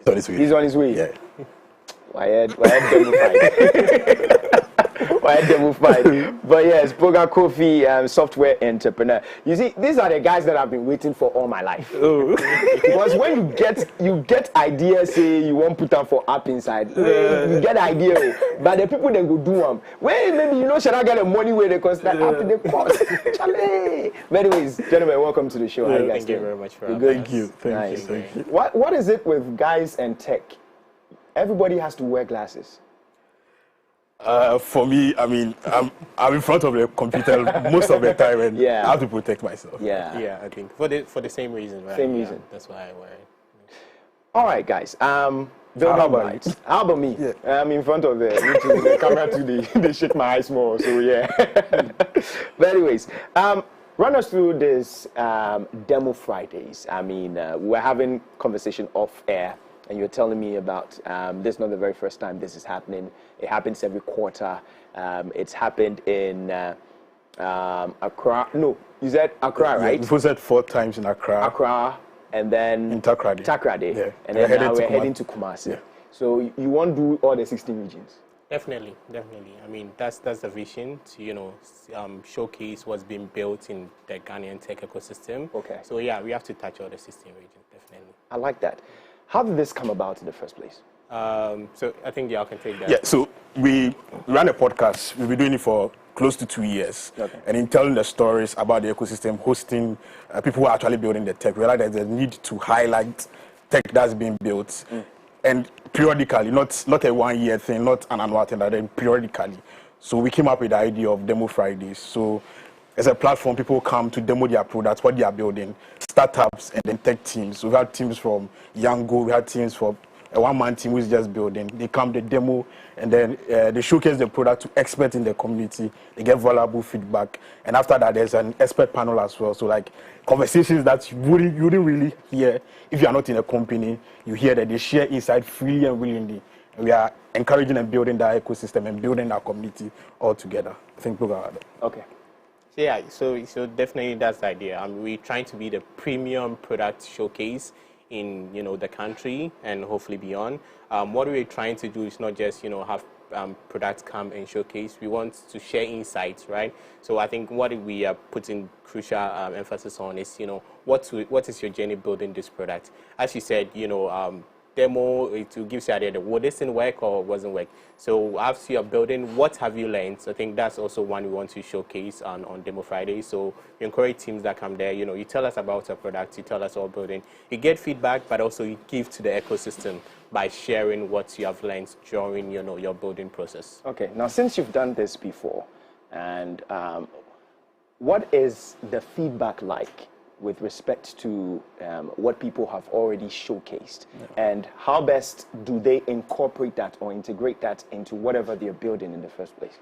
He's on his way. Yeah. Why demo fight? Why demo fight? But yes, Boga Kofi, software entrepreneur. You see, these are the guys that I've been waiting for all my life. Oh. Because when you get ideas, say you want put up for app inside, you get idea, but the people that go do them. Well, maybe should I get the money where they cost that app the cost? But anyways, gentlemen, welcome to the show. How you guys doing? Thank you very much for having us. Thank you. What is it with guys and tech? Everybody has to wear glasses. For me, I mean, I'm in front of the computer most of the time, and I have to protect myself. Yeah, I think for the same reason, right? Same reason. That's why I wear it. All right, guys. Building Bytes. How about me? Yeah. I'm in front of the camera too. They shake my eyes more. So yeah. But anyways, run us through this demo Fridays. I mean, we're having conversation off air. And you're telling me about this is not the very first time this is happening. It happens every quarter. It's happened in Accra. No, you said Accra, right? We said 4 times in Accra. Accra, and then in Takrady. Yeah. And then now we're heading to Kumasi. Yeah. So you want to do all the 16 regions? Definitely. I mean, that's the vision to showcase what's being built in the Ghanaian tech ecosystem. Okay. So yeah, we have to touch all the 16 regions, definitely. I like that. How did this come about in the first place? So I think y'all can take that. Yeah, so we ran a podcast. We've been doing it for close to 2 years. Okay. And in telling the stories about the ecosystem, hosting people who are actually building the tech, we realized there's a need to highlight tech that's being built. And periodically, not a 1 year thing, not an annual thing, but then periodically. So we came up with the idea of Demo Fridays. So as a platform, people come to demo their products, what they are building, startups, and then tech teams. So we had teams from Yango, we had teams from a one-man team who's just building. They come, they demo, and then they showcase the product to experts in the community. They get valuable feedback. And after that, there's an expert panel as well. So like conversations that you wouldn't really hear if you are not in a company. You hear that they share insight freely and willingly. And we are encouraging and building that ecosystem and building our community all together. I think we'll go ahead. Okay. Yeah, so definitely that's the idea. We're trying to be the premium product showcase in the country and hopefully beyond. What we're trying to do is not just have products come and showcase. We want to share insights, right? So I think what we are putting crucial emphasis on is what is your journey building this product? As you said, demo, it will give you an idea, will this thing work or wasn't work? So after you're building, what have you learned? So I think that's also one we want to showcase on Demo Friday. So you encourage teams that come there, you tell us about a product, you tell us all building. You get feedback, but also you give to the ecosystem by sharing what you have learned during your building process. Okay, now since you've done this before, and what is the feedback like with respect to what people have already showcased, and how best do they incorporate that or integrate that into whatever they're building in the first place?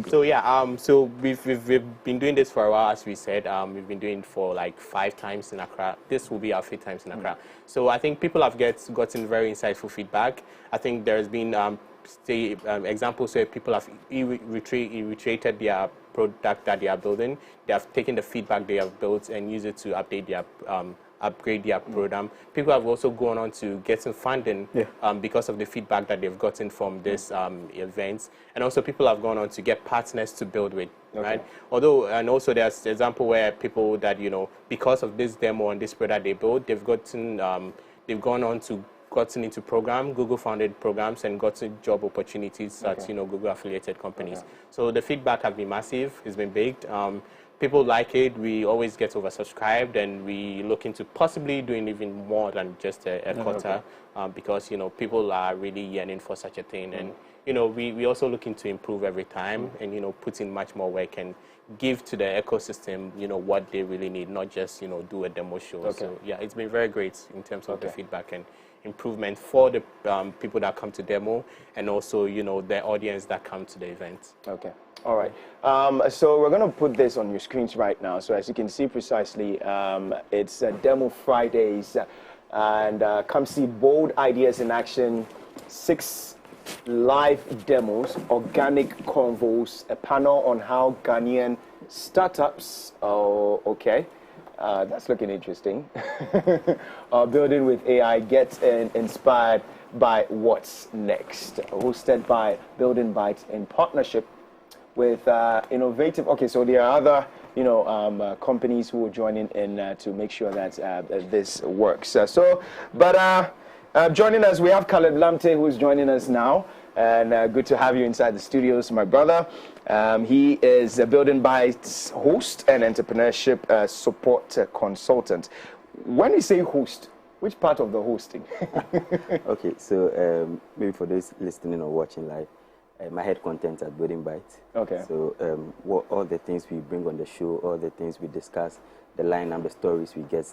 So so we've been doing this for a while, as we said. We've been doing it for like 5 times in Accra. This will be our 5th times in Accra. So I think people have gotten very insightful feedback. I think there's been examples where people have reiterated their product that they are building. They have taken the feedback they have built and used it to update their upgrade their program. People have also gone on to get some funding because of the feedback that they've gotten from this events, and also people have gone on to get partners to build with, right? And also there's an example where people that because of this demo and this product they built, they've gone on to gotten into Google funded programs and gotten job opportunities at Google affiliated companies. So the feedback has been massive. It's been big. People like it. We always get oversubscribed, and we look into possibly doing even more than just a quarter because people are really yearning for such a thing, and we also looking to improve every time, and put in much more work and give to the ecosystem what they really need, not just do a demo show. So yeah, it's been very great in terms of the feedback and improvement for the people that come to demo, and also the audience that come to the event. Okay. All right. So we're going to put this on your screens right now. So as you can see precisely, it's Demo Fridays, and come see bold ideas in action, 6 live demos, organic convos, a panel on how Ghanaian startups, That's looking interesting. Building with AI gets inspired by what's next. Hosted by Building Bytes in partnership with innovative. Okay, so there are other companies who are joining in to make sure that this works. Joining us, we have Caleb Lamte, who is joining us now. And good to have you inside the studios, my brother. He is a Building Bytes host and entrepreneurship support consultant. When you say host, which part of the hosting? Okay, so maybe for those listening or watching live, my head content at Building Bytes. Okay. So all the things we bring on the show, all the things we discuss, the lineup, the stories we get,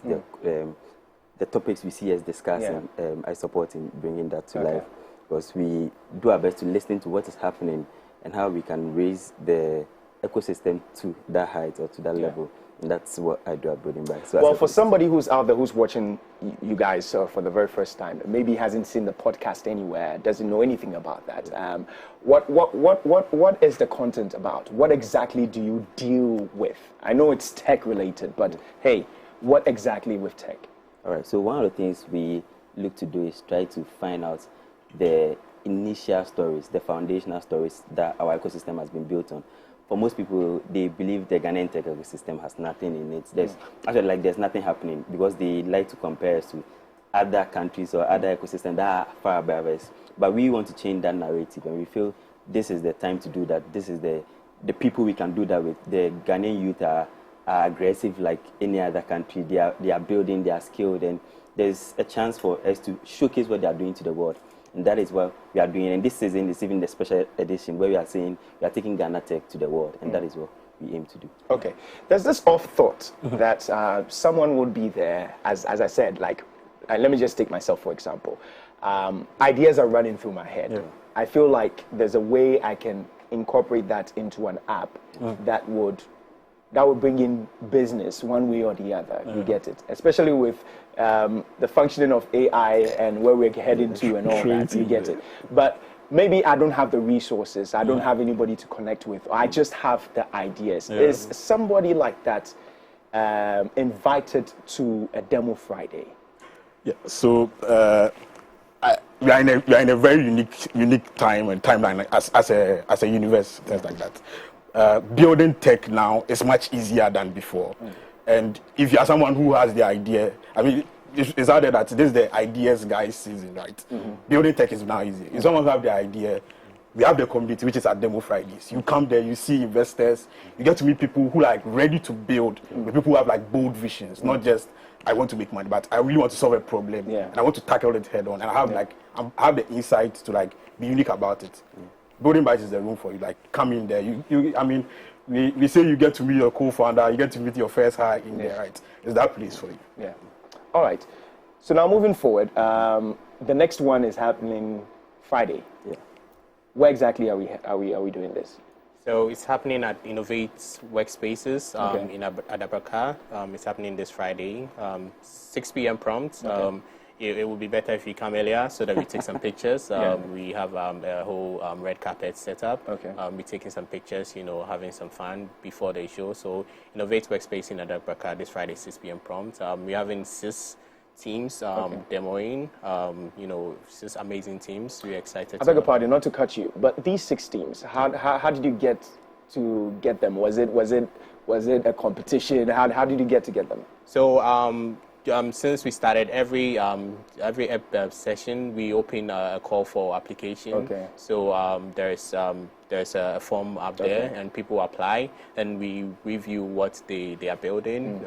the topics we see as discussing, I support in bringing that to life. Because we do our best to listen to what is happening and how we can raise the ecosystem to that height or to that level. And that's what I do at Building Bytes. So well, for somebody who's out there who's watching you guys for the very first time, maybe hasn't seen the podcast anywhere, doesn't know anything about that, what is the content about? What exactly do you deal with? I know it's tech related, but hey, what exactly with tech? All right, so one of the things we look to do is try to find out the initial stories, the foundational stories that our ecosystem has been built on. For most people, they believe the Ghanaian tech ecosystem has nothing in it. There's nothing happening because they like to compare us to other countries or other ecosystems that are far above us. But we want to change that narrative, and we feel this is the time to do that. This is the people we can do that with. The Ghanaian youth are aggressive like any other country. They are building, they are skilled, and there's a chance for us to showcase what they are doing to the world. And that is what we are doing. And this season is even the special edition where we are saying we are taking Ghana tech to the world. And that is what we aim to do. Okay. There's this off thought that someone would be there, as I said, like, let me just take myself, for example. Ideas are running through my head. Yeah. I feel like there's a way I can incorporate that into an app that would bring in business one way or the other. You get it? Especially with the functioning of AI and where we're heading to and all that. You get it? But maybe I don't have the resources. I don't have anybody to connect with. I just have the ideas. Yeah. Is somebody like that invited to a demo Friday? Yeah. So we are in a very unique time and timeline as a universe, things like that. Building tech now is much easier than before. And if you are someone who has the idea, I mean, it's out there that this is the ideas guys season, right? Building tech is now easy. If someone have the idea, we have the community, which is at Demo Fridays. You come there, you see investors, you get to meet people who are like ready to build, people who have like bold visions, not just I want to make money, but I really want to solve a problem, and I want to tackle it head on, and I have the insight to like be unique about it. Building Bytes is the room for you. Like, come in there. I mean, we say you get to meet your co-founder, you get to meet your first hire in there, right? It's that place for you. Yeah. All right. So now moving forward, the next one is happening Friday. Yeah. Where exactly are we doing this? So it's happening at Innovate Workspaces at Accra. It's happening this Friday, 6 p.m. prompt. It would be better if you come earlier so that we take some pictures. We have a whole red carpet set up. We're taking some pictures, having some fun before the show. So Innovate Workspace in Accra this Friday, 6 p.m. prompt. We're having 6 teams demoing, 6 amazing teams. We're excited. I beg your pardon, not to cut you, but these 6 teams, how did you get them? Was it a competition? How did you get them? So since we started every session, we open a call for application. So there's a form up there, and people apply, and we review what they are building.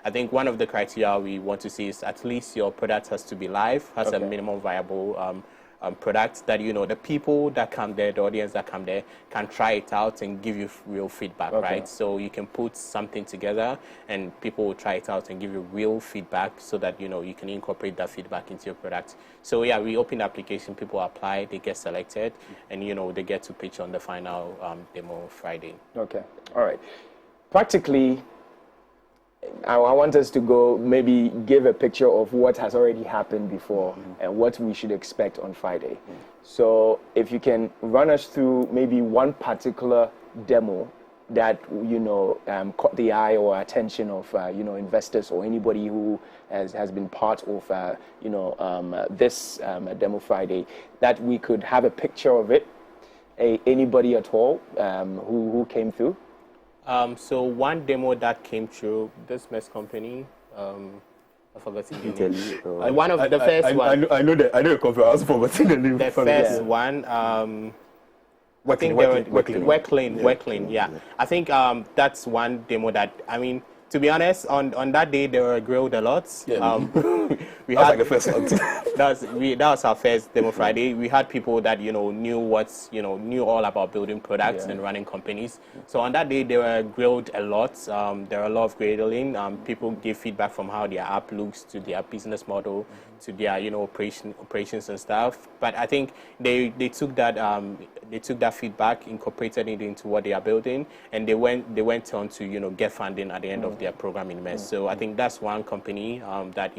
I think one of the criteria we want to see is at least your product has to be live, has a minimum viable product that the people that come there, the audience that come there, can try it out and give you real feedback, right? So you can put something together and people will try it out and give you real feedback so that you can incorporate that feedback into your product. So yeah, we open the application, people apply, they get selected, and they get to pitch on the final demo Friday. Okay, all right. Practically, I want us to go maybe give a picture of what has already happened before and what we should expect on Friday. So if you can run us through maybe one particular demo that caught the eye or attention of investors or anybody who has been part of this demo Friday, that we could have a picture of it? Anybody at all who came through? So one demo that came through, this mess company, I forgot the name. One of the first one. I know that. I know the company. I also forgot the name. The first one. I think We're clean. Yeah. I think that's one demo that, I mean, to be honest, on that day they were grilled a lot. Yeah. We that was had like the first one. that was our first demo Friday. We had people that knew all about building products and running companies. So on that day they were grilled a lot. There were a lot of grilling. People give feedback from how their app looks to their business model, to their operations and stuff. But I think they took that feedback, incorporated it into what they are building, and they went on to get funding at the end of their program in MES. So I think that's one company that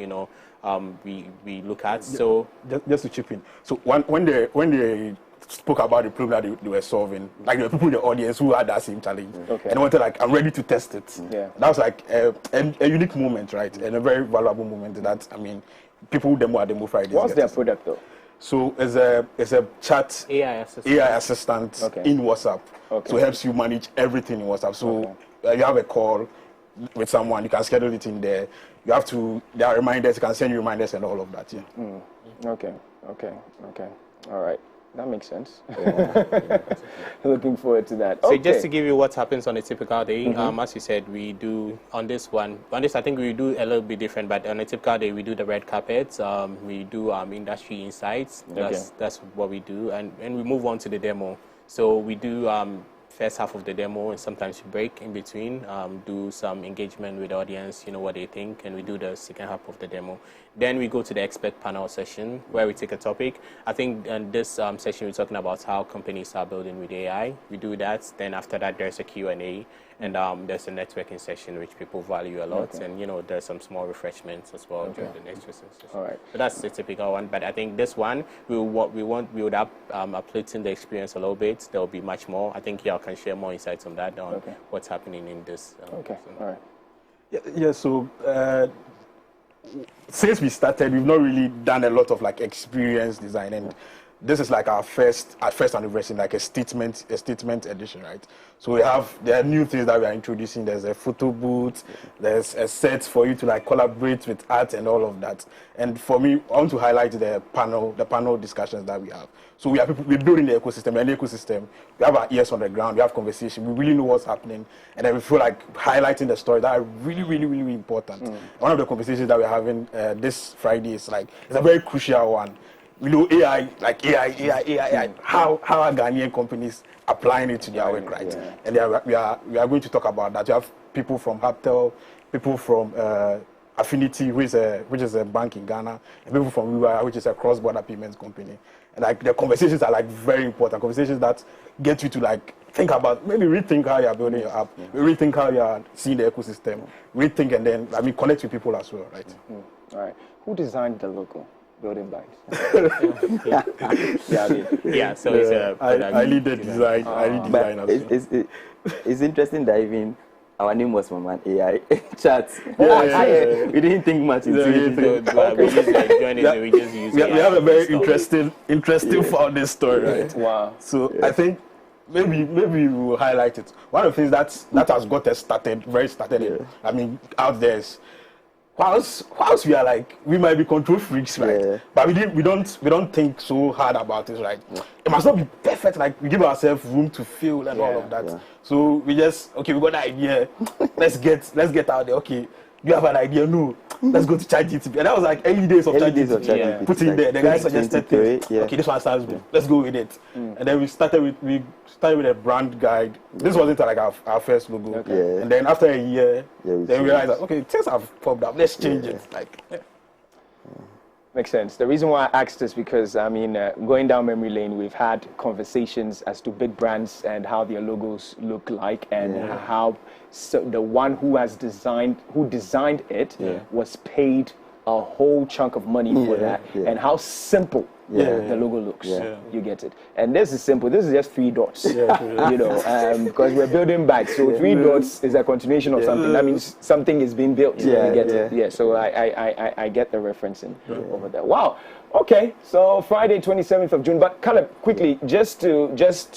we look at. So just to chip in, so when they spoke about the problem that they were solving, like there were people in the audience who had that same challenge, and they wanted, like, I'm ready to test it. Yeah. That was like a unique moment, right? And a very valuable moment. That, I mean, people demo at Demo Fridays. What's their product though? So it's a chat AI assistant in WhatsApp. Okay. So it helps you manage everything in WhatsApp. So you have a call with someone, you can schedule it in there. There are reminders, you can send you reminders and all of that. Yeah. Okay. All right. That makes sense. Looking forward to that. So just to give you what happens on a typical day, as you said, we do on this I think we do a little bit different, but on a typical day we do the red carpets, we do industry insights. That's what we do, and we move on to the demo. So we do first half of the demo, and sometimes we break in between, do some engagement with the audience, what they think, and we do the second half of the demo. Then we go to the expert panel session where we take a topic. I think in this session we're talking about how companies are building with AI. We do that. Then after that there's a Q&A, and there's a networking session which people value a lot, and there's some small refreshments as well during the next session. All right. So that's the typical one. But I think this one we would up uplifting the experience a little bit. There will be much more. I think y'all can share more insights on that, on what's happening in this. Okay. All right. Yeah. So since we started, we've not really done a lot of like experience design, and this is like our first anniversary, like a statement edition, right? So there are new things that we are introducing. There's a photo booth, there's a set for you to like collaborate with art and all of that. And for me, I want to highlight the panel discussions that we have. So we're building the ecosystem, and the ecosystem, we have our ears on the ground, we have conversation, we really know what's happening, and then we feel like highlighting the story that are really, really, really important. One of the conversations that we're having this Friday is like, it's a very crucial one. We know AI, how are Ghanaian companies applying it to their work, right? Yeah. And we are going to talk about that. You have people from Haptel, people from Affinity, which is a bank in Ghana, and people from UI, which is a cross-border payments company. And like the conversations are like very important, conversations that get you to like think about, maybe rethink how you are building your app, rethink how you are seeing the ecosystem, rethink, and then connect with people as well, right? All right. Who designed the logo? Building Bytes. So it's a I lead the design. I lead design as well. It's interesting that even our name was from an AI chat. We didn't think much into it. We just like joining it. We just use we have a very interesting founding story, right? Wow. So I think maybe we will highlight it. One of the things that has got us started, out there is, whilst we are like, we might be control freaks, right? But we don't think so hard about it, right? It must not be perfect. Like, we give ourselves room to fail and all of that. So we just, we got an idea. let's get out there. Okay, you have an idea? No, let's go to ChatGPT. And that was like early days of ChatGPT. Put in there. The guy suggested things. Okay, this one sounds good. Let's go with it. And then we started with a brand guide. This wasn't like our first logo. And then after a year, then we realized that, okay, things have popped up. Let's change it. Makes sense. The reason why I asked is because, going down memory lane, we've had conversations as to big brands and how their logos look like, and how the one who designed it was paid a whole chunk of money for that, and how simple the logo looks. You get it. And this is simple. This is just 3 dots. You know, because we're building bytes. So 3 dots is a continuation of something. That means something is being built. You get it. Yeah. So I get the referencing over there. Wow. Okay, so Friday, 27th of June. But Caleb, quickly, just to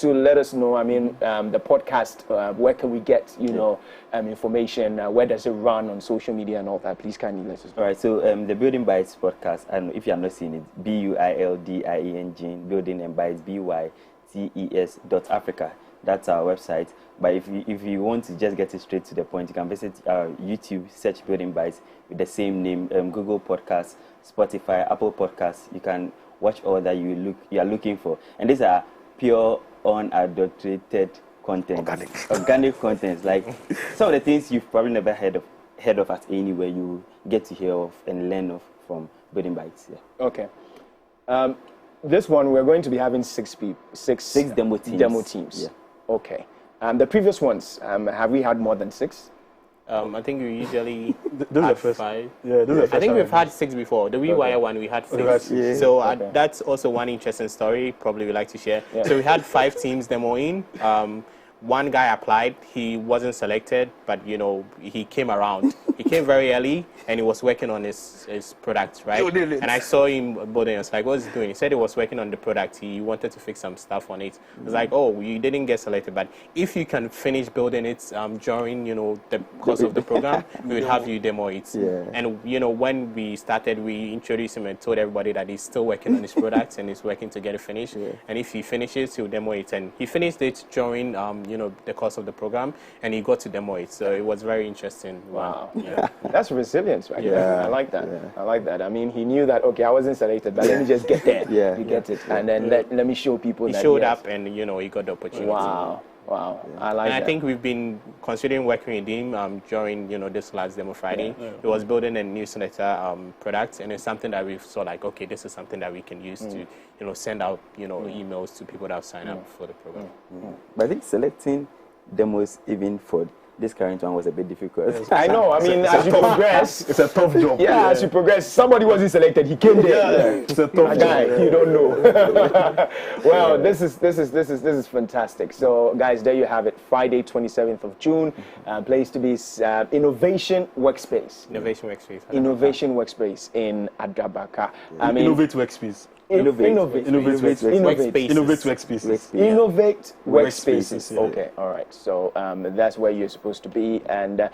let us know, I mean, the podcast, where can we get, you know, information? Where does it run on social media and all that? Please kindly let us know. All right, so the Building Bytes podcast, and if you have not seen it, BUILDIENG, Building and Bytes, BYTES.Africa. That's our website. But if you want to just get it straight to the point, you can visit our YouTube, search Building Bytes with the same name, Google Podcasts, Spotify, Apple Podcasts. You can watch all that you are looking for. And these are pure, unadulterated content. Organic content. Like some of the things you've probably never heard of at anywhere, you get to hear of and learn of from Building Bytes. Yeah. Okay. This one, we're going to be having 6 demo teams. Yeah. Okay. The previous ones, have we had more than 6? I think we usually those had are first. 5. Yeah, those are first. I think we've had 6 before. The Rewire one, we had 6. So that's also one interesting story. Probably we like to share. Yeah. So we had 5 teams demoing. One guy applied. He wasn't selected, but you know he came around. He came very early, and he was working on his product, right? And I saw him building. I was like, "What's he doing?" He said he was working on the product. He wanted to fix some stuff on it. I was like, "Oh, you didn't get selected, but if you can finish building it during the course of the program, we would have you demo it." Yeah. And when we started, we introduced him and told everybody that he's still working on his product and he's working to get it finished. Yeah. And if he finishes, he'll demo it. And he finished it during the course of the program, and he got to demo it. So it was very interesting. Wow. Yeah. That's resilience, right? Yeah. I like that. Yeah. I like that. I mean, he knew that, okay, I wasn't selected, but let me just get there. You get it. And then let me show people that he showed up and, he got the opportunity. Wow. Wow. Yeah. I like that. And I think we've been considering working with him during, this last Demo Friday. He was building a newsletter product, and it's something that we saw like, okay, this is something that we can use to, send out, emails to people that have signed up for the program. But I think selecting demos even for this current one was a bit difficult. I know. I mean, as you progress, it's a tough job. Yeah, as you progress, somebody wasn't selected. He came there. It's a tough guy. job. You don't know. Well, this is fantastic. So, guys, there you have it. Friday, 27th of June. Place to be Innovation Workspace. Innovation Workspace. Innovation Workspace in Adabaka. I mean, Innovate Workspace. Innovate workspaces. Okay, all right. So that's where you're supposed to be, and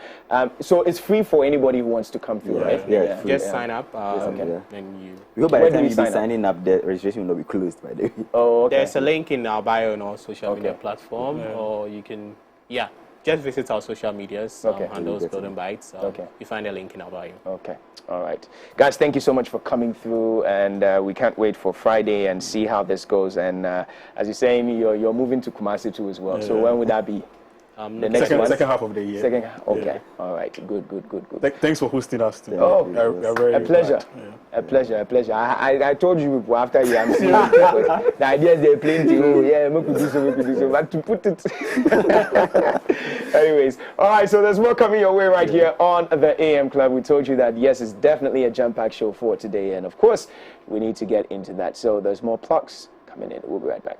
so it's free for anybody who wants to come through, right? Yeah. Just sign up, and you. We hope by the time you be signing up, the registration will not be closed by the way. Oh, okay. There's a link in our bio on our social media platform, or you can, just visit our social medias, handles Building Bytes. You find a link in our bio. Okay. All right. Guys, thank you so much for coming through, and we can't wait for Friday and see how this goes. And as you're saying, you're moving to Kumasi too as well. So when would that be? The next second half of the year. Second half. Okay. Yeah. All right. Good. Thanks for hosting us today. Oh, a pleasure. A pleasure. I told you before, after you, I'm seeing the ideas they're plenty. Oh, yeah, we could do so. But to put it. Anyways, all right. So there's more coming your way right here on the AM Club. We told you that yes, it's definitely a jam-packed show for today, and of course, we need to get into that. So there's more plugs coming in. We'll be right back.